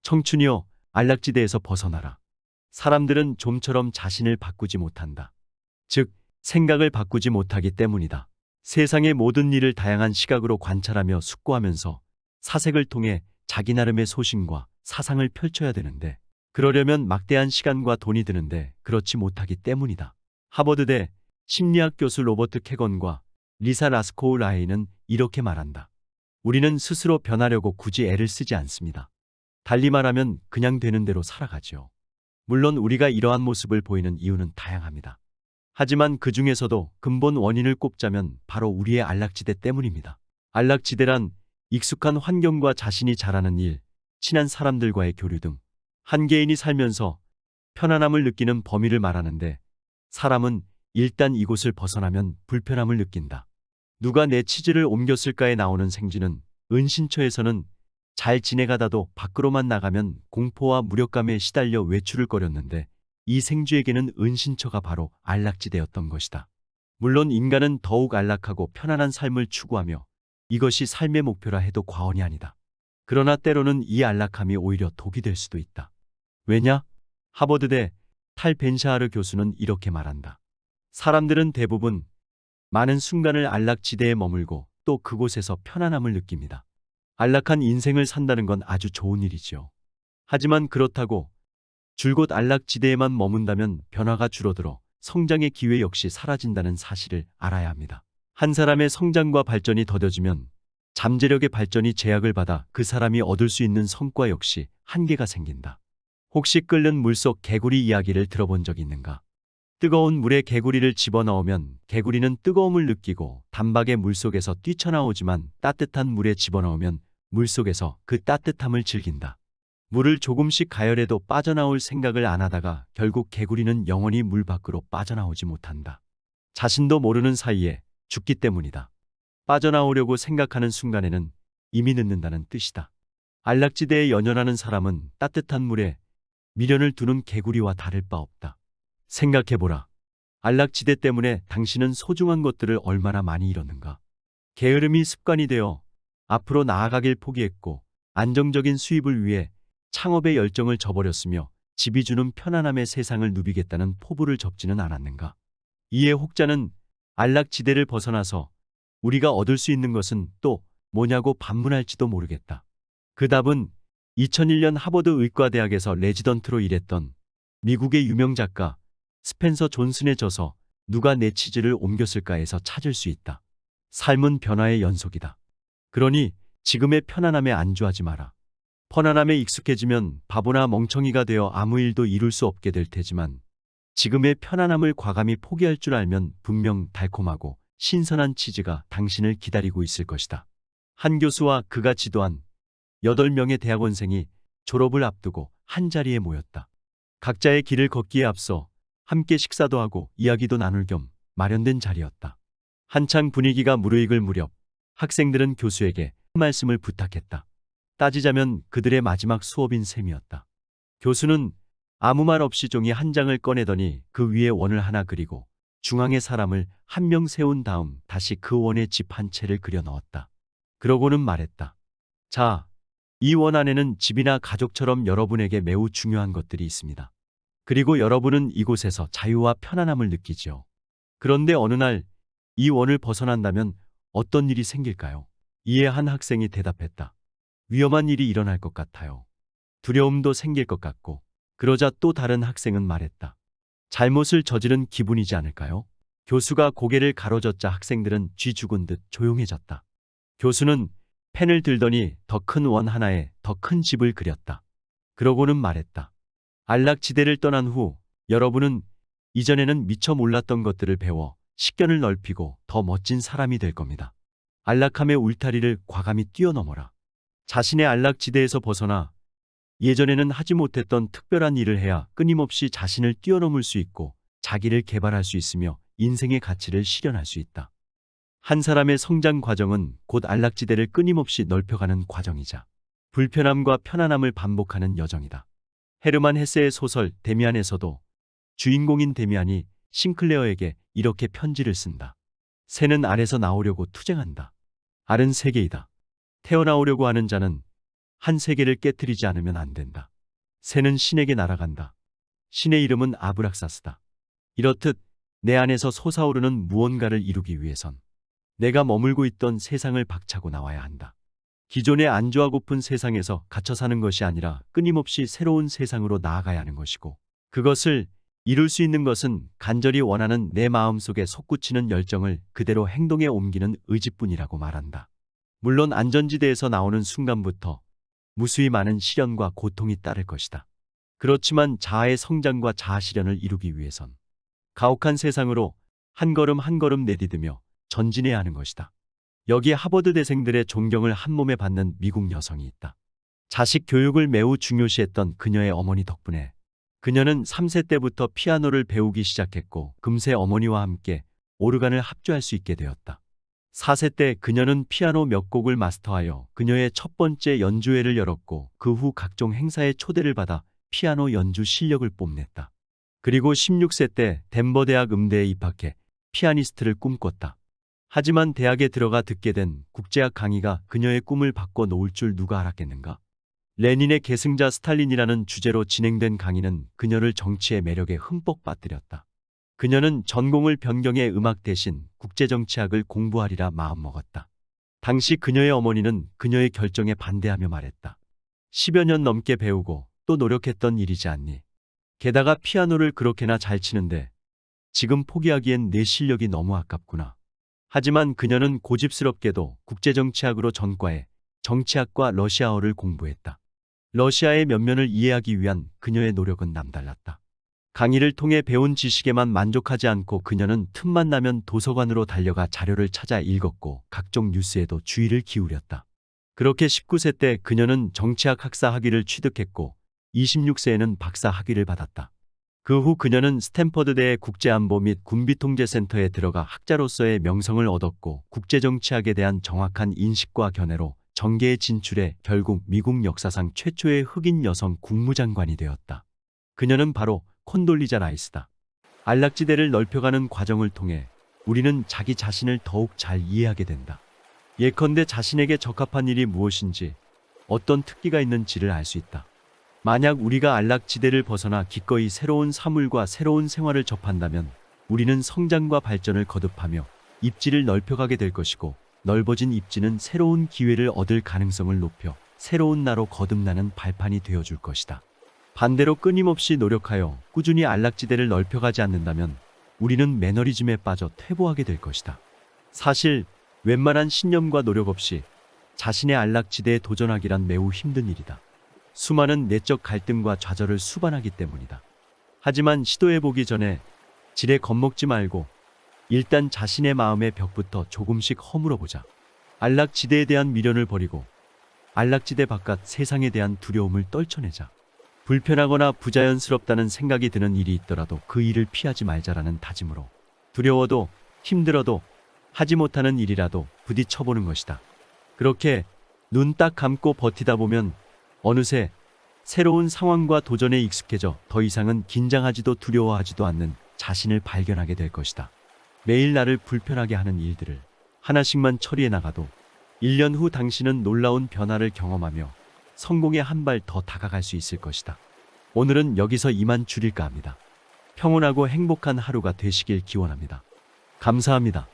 청춘이여, 안락지대에서 벗어나라. 사람들은 좀처럼 자신을 바꾸지 못한다. 즉, 생각을 바꾸지 못하기 때문이다. 세상의 모든 일을 다양한 시각으로 관찰하며 숙고하면서 사색을 통해 자기 나름의 소신과 사상을 펼쳐야 되는데, 그러려면 막대한 시간과 돈이 드는데 그렇지 못하기 때문이다. 하버드대 심리학 교수 로버트 캐건과 리사 라스코우 라헤이는 이렇게 말한다. 우리는 스스로 변하려고 굳이 애를 쓰지 않습니다. 달리 말하면 그냥 되는 대로 살아가지요. 물론 우리가 이러한 모습을 보이는 이유는 다양합니다. 하지만 그 중에서도 근본 원인을 꼽자면 바로 우리의 안락지대 때문입니다. 안락지대란 익숙한 환경과 자신이 잘하는 일, 친한 사람들과의 교류 등 한 개인이 살면서 편안함을 느끼는 범위를 말하는데, 사람은 일단 이곳을 벗어나면 불편함을 느낀다. 누가 내 치즈를 옮겼을까에 나오는 생쥐는 은신처에서는 잘 지내가다도 밖으로만 나가면 공포와 무력감에 시달려 외출을 꺼렸는데, 이 생쥐에게는 은신처가 바로 안락지대였던 것이다. 물론 인간은 더욱 안락하고 편안한 삶을 추구하며 이것이 삶의 목표라 해도 과언이 아니다. 그러나 때로는 이 안락함이 오히려 독이 될 수도 있다. 왜냐? 하버드대 탈 벤샤하르 교수는 이렇게 말한다. 사람들은 대부분 많은 순간을 안락지대에 머물고 또 그곳에서 편안함을 느낍니다. 안락한 인생을 산다는 건 아주 좋은 일이지요. 하지만 그렇다고 줄곧 안락지대에만 머문다면 변화가 줄어들어 성장의 기회 역시 사라진다는 사실을 알아야 합니다. 한 사람의 성장과 발전이 더뎌지면 잠재력의 발전이 제약을 받아 그 사람이 얻을 수 있는 성과 역시 한계가 생긴다. 혹시 끓는 물속 개구리 이야기를 들어본 적 있는가? 뜨거운 물에 개구리를 집어넣으면 개구리는 뜨거움을 느끼고 단박에 물속에서 뛰쳐나오지만 따뜻한 물에 집어넣으면 물속에서 그 따뜻함을 즐긴다. 물을 조금씩 가열해도 빠져나올 생각을 안 하다가 결국 개구리는 영원히 물 밖으로 빠져나오지 못한다. 자신도 모르는 사이에 죽기 때문이다. 빠져나오려고 생각하는 순간에는 이미 늦는다는 뜻이다. 안락지대에 연연하는 사람은 따뜻한 물에 미련을 두는 개구리와 다를 바 없다. 생각해보라. 안락지대 때문에 당신은 소중한 것들을 얼마나 많이 잃었는가. 게으름이 습관이 되어 앞으로 나아가길 포기했고, 안정적인 수입을 위해 창업의 열정을 저버렸으며 집이 주는 편안함의 세상을 누비겠다는 포부를 접지는 않았는가. 이에 혹자는 안락지대를 벗어나서 우리가 얻을 수 있는 것은 또 뭐냐고 반문할지도 모르겠다. 그 답은 2001년 하버드 의과대학에서 레지던트로 일했던 미국의 유명 작가 스펜서 존슨의 저서 누가 내 치즈를 옮겼을까에서 찾을 수 있다. 삶은 변화의 연속이다. 그러니 지금의 편안함에 안주하지 마라. 편안함에 익숙해지면 바보나 멍청이가 되어 아무 일도 이룰 수 없게 될 테지만, 지금의 편안함을 과감히 포기할 줄 알면 분명 달콤하고 신선한 치즈가 당신을 기다리고 있을 것이다. 한 교수와 그가 지도한 8명의 대학원생이 졸업을 앞두고 한자리에 모였다. 각자의 길을 걷기에 앞서 함께 식사도 하고 이야기도 나눌 겸 마련된 자리였다. 한창 분위기가 무르익을 무렵 학생들은 교수에게 말씀을 부탁했다. 따지자면 그들의 마지막 수업인 셈이었다. 교수는 아무 말 없이 종이 한 장을 꺼내더니 그 위에 원을 하나 그리고 중앙에 사람을 한 명 세운 다음 다시 그 원에 집 한 채를 그려 넣었다. 그러고는 말했다. 자, 이 원 안에는 집이나 가족처럼 여러분에게 매우 중요한 것들이 있습니다. 그리고 여러분은 이곳에서 자유와 편안함을 느끼지요. 그런데 어느 날 이 원을 벗어난다면 어떤 일이 생길까요? 이에 한 학생이 대답했다. 위험한 일이 일어날 것 같아요. 두려움도 생길 것 같고. 그러자 또 다른 학생은 말했다. 잘못을 저지른 기분이지 않을까요? 교수가 고개를 가로젓자 학생들은 쥐 죽은 듯 조용해졌다. 교수는 펜을 들더니 더 큰 원 하나에 더 큰 집을 그렸다. 그러고는 말했다. 안락지대를 떠난 후 여러분은 이전에는 미처 몰랐던 것들을 배워 식견을 넓히고 더 멋진 사람이 될 겁니다. 안락함의 울타리를 과감히 뛰어넘어라. 자신의 안락지대에서 벗어나 예전에는 하지 못했던 특별한 일을 해야 끊임없이 자신을 뛰어넘을 수 있고 자기를 개발할 수 있으며 인생의 가치를 실현할 수 있다. 한 사람의 성장 과정은 곧 안락지대를 끊임없이 넓혀가는 과정이자 불편함과 편안함을 반복하는 여정이다. 헤르만 헤세의 소설 데미안에서도 주인공인 데미안이 싱클레어에게 이렇게 편지를 쓴다. 새는 알에서 나오려고 투쟁한다. 알은 세계이다. 태어나오려고 하는 자는 한 세계를 깨뜨리지 않으면 안 된다. 새는 신에게 날아간다. 신의 이름은 아브락사스다. 이렇듯 내 안에서 솟아오르는 무언가를 이루기 위해선 내가 머물고 있던 세상을 박차고 나와야 한다. 기존의 안주하고픈 세상에서 갇혀 사는 것이 아니라 끊임없이 새로운 세상으로 나아가야 하는 것이고, 그것을 이룰 수 있는 것은 간절히 원하는 내 마음속에 솟구치는 열정을 그대로 행동에 옮기는 의지뿐이라고 말한다. 물론 안전지대에서 나오는 순간부터 무수히 많은 시련과 고통이 따를 것이다. 그렇지만 자아의 성장과 자아 실현을 이루기 위해선 가혹한 세상으로 한 걸음 한 걸음 내디디며 전진해야 하는 것이다. 여기 하버드 대생들의 존경을 한 몸에 받는 미국 여성이 있다. 자식 교육을 매우 중요시했던 그녀의 어머니 덕분에 그녀는 3세 때부터 피아노를 배우기 시작했고, 금세 어머니와 함께 오르간을 합주할 수 있게 되었다. 4세 때 그녀는 피아노 몇 곡을 마스터하여 그녀의 첫 번째 연주회를 열었고, 그 후 각종 행사에 초대를 받아 피아노 연주 실력을 뽐냈다. 그리고 16세 때 덴버 대학 음대에 입학해 피아니스트를 꿈꿨다. 하지만 대학에 들어가 듣게 된 국제학 강의가 그녀의 꿈을 바꿔 놓을 줄 누가 알았겠는가? 레닌의 계승자 스탈린이라는 주제로 진행된 강의는 그녀를 정치의 매력에 흠뻑 빠뜨렸다. 그녀는 전공을 변경해 음악 대신 국제정치학을 공부하리라 마음먹었다. 당시 그녀의 어머니는 그녀의 결정에 반대하며 말했다. 10여 년 넘게 배우고 또 노력했던 일이지 않니? 게다가 피아노를 그렇게나 잘 치는데 지금 포기하기엔 내 실력이 너무 아깝구나. 하지만 그녀는 고집스럽게도 국제정치학으로 전과해 정치학과 러시아어를 공부했다. 러시아의 면면을 이해하기 위한 그녀의 노력은 남달랐다. 강의를 통해 배운 지식에만 만족하지 않고 그녀는 틈만 나면 도서관으로 달려가 자료를 찾아 읽었고, 각종 뉴스에도 주의를 기울였다. 그렇게 19세 때 그녀는 정치학 학사 학위를 취득했고 26세에는 박사 학위를 받았다. 그 후 그녀는 스탠퍼드대의 국제안보 및 군비통제센터에 들어가 학자로서의 명성을 얻었고, 국제정치학에 대한 정확한 인식과 견해로 정계에 진출해 결국 미국 역사상 최초의 흑인 여성 국무장관이 되었다. 그녀는 바로 콘돌리자 라이스다. 안락지대를 넓혀가는 과정을 통해 우리는 자기 자신을 더욱 잘 이해하게 된다. 예컨대 자신에게 적합한 일이 무엇인지, 어떤 특기가 있는지를 알 수 있다. 만약 우리가 안락지대를 벗어나 기꺼이 새로운 사물과 새로운 생활을 접한다면 우리는 성장과 발전을 거듭하며 입지를 넓혀가게 될 것이고, 넓어진 입지는 새로운 기회를 얻을 가능성을 높여 새로운 나로 거듭나는 발판이 되어줄 것이다. 반대로 끊임없이 노력하여 꾸준히 안락지대를 넓혀가지 않는다면 우리는 매너리즘에 빠져 퇴보하게 될 것이다. 사실 웬만한 신념과 노력 없이 자신의 안락지대에 도전하기란 매우 힘든 일이다. 수많은 내적 갈등과 좌절을 수반하기 때문이다. 하지만 시도해보기 전에 지레 겁먹지 말고 일단 자신의 마음의 벽부터 조금씩 허물어보자. 안락지대에 대한 미련을 버리고 안락지대 바깥 세상에 대한 두려움을 떨쳐내자. 불편하거나 부자연스럽다는 생각이 드는 일이 있더라도 그 일을 피하지 말자라는 다짐으로 두려워도 힘들어도 하지 못하는 일이라도 부딪혀보는 것이다. 그렇게 눈 딱 감고 버티다 보면 어느새 새로운 상황과 도전에 익숙해져 더 이상은 긴장하지도 두려워하지도 않는 자신을 발견하게 될 것이다. 매일 나를 불편하게 하는 일들을 하나씩만 처리해 나가도 1년 후 당신은 놀라운 변화를 경험하며 성공에 한 발 더 다가갈 수 있을 것이다. 오늘은 여기서 이만 줄일까 합니다. 평온하고 행복한 하루가 되시길 기원합니다. 감사합니다.